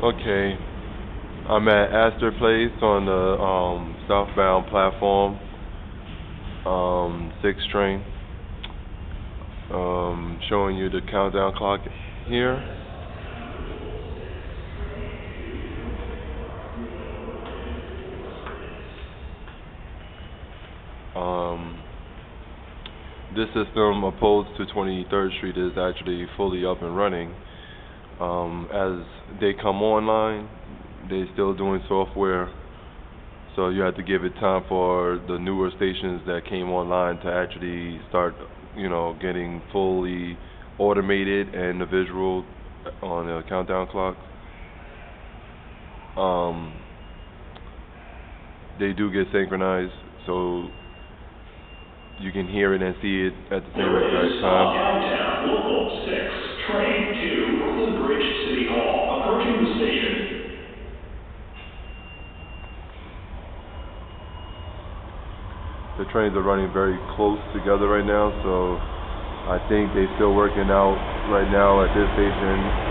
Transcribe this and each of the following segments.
Okay, I'm at Astor Place on the southbound platform, 6 train. Showing you the countdown clock here. Um, this system, opposed to 23rd Street, is actually fully up and running. As they come online, they still doing software, so you have to give it time for the newer stations that came online to actually start, getting fully automated and the visual on the countdown clock. Um, they do get synchronized, so you can hear it and see it at the same exact time. Downtown, Local 6, Train to Brooklyn Bridge City Hall, approaching the station. The trains are running very close together right now, so I think they're still working out right now at this station.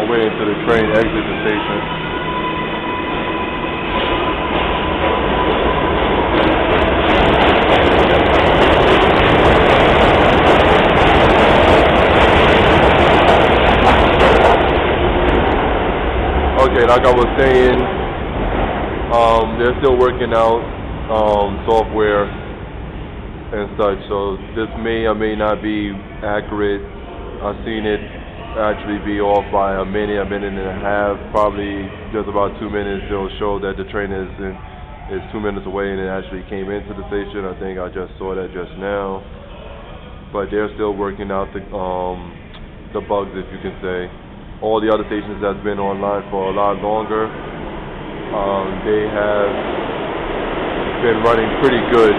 Waiting until the train exits the station. Okay, like I was saying, they're still working out software and such, so this may or may not be accurate. I've seen it actually be off by a minute and a half, probably just about 2 minutes. They'll show that the train is 2 minutes away and it actually came into the station. I think I just saw that just now. But they're still working out the bugs, if you can say. All the other stations that's been online for a lot longer, they have been running pretty good.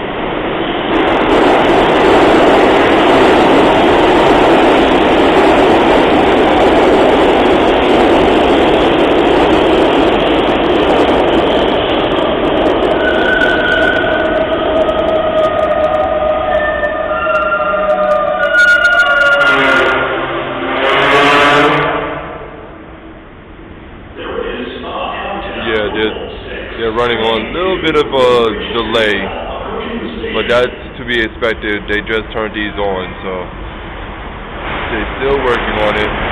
They're running on a little bit of a delay, but that's to be expected. They just turned these on, so they're still working on it.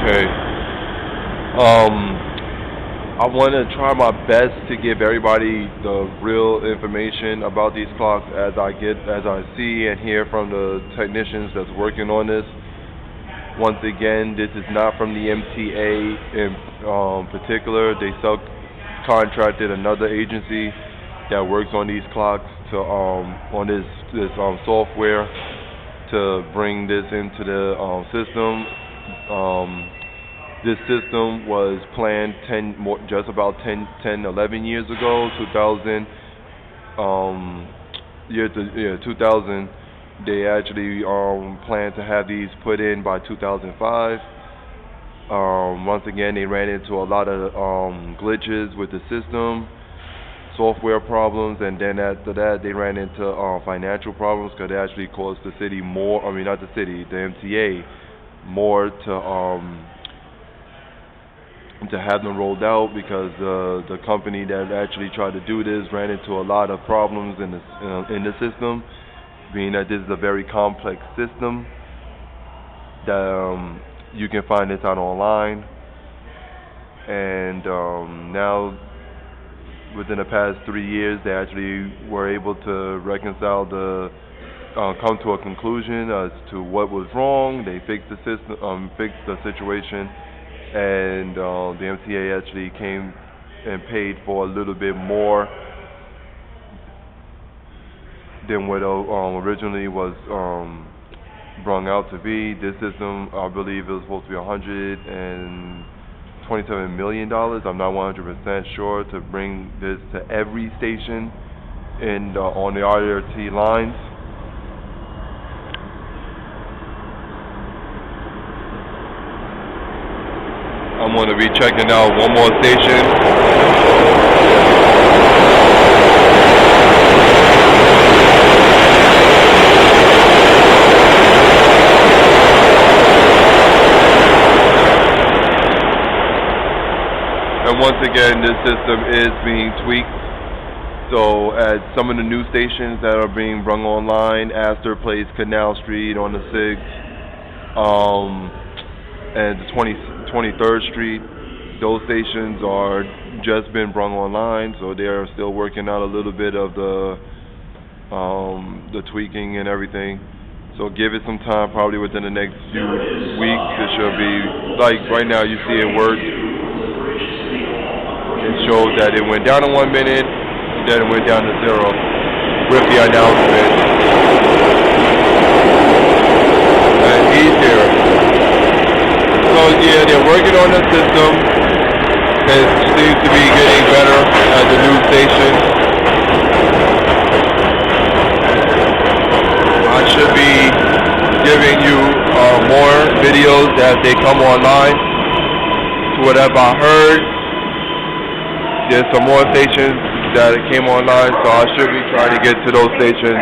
Okay. I want to try my best to give everybody the real information about these clocks as I see and hear from the technicians that's working on this. Once again, this is not from the MTA in particular. They subcontracted another agency that works on these clocks to on this software to bring this into the system. This system was planned just about 11 years ago, 2000, 2000. They actually planned to have these put in by 2005. Once again, they ran into a lot of glitches with the system, software problems, and then after that, they ran into financial problems because it actually cost the city more. I mean, not the city, the MTA, more to have them rolled out because the company that actually tried to do this ran into a lot of problems in the system, being that this is a very complex system that you can find this out online. And now, within the past 3 years, they actually were able to reconcile come to a conclusion as to what was wrong. They fixed the system, fixed the situation, and the MTA actually came and paid for a little bit more than what originally was brung out to be. This system, I believe, it was supposed to be $127 million. I'm not 100% sure to bring this to every station on the RRT lines. I'm going to be checking out one more station. And once again, this system is being tweaked. So at some of the new stations that are being brung online, Astor Place, Canal Street on the 6th, and the 23rd Street, those stations are just been brung online, so they are still working out a little bit of the tweaking and everything. So give it some time, probably within the next few weeks. It should be, like right now you see it work. It shows that it went down in 1 minute, then it went down to 0 with the announcement. And he's here. So yeah, they're working on the system. It seems to be getting better at the new station. I should be giving you more videos as they come online. To whatever I heard, there's some more stations that came online, so I should be trying to get to those stations.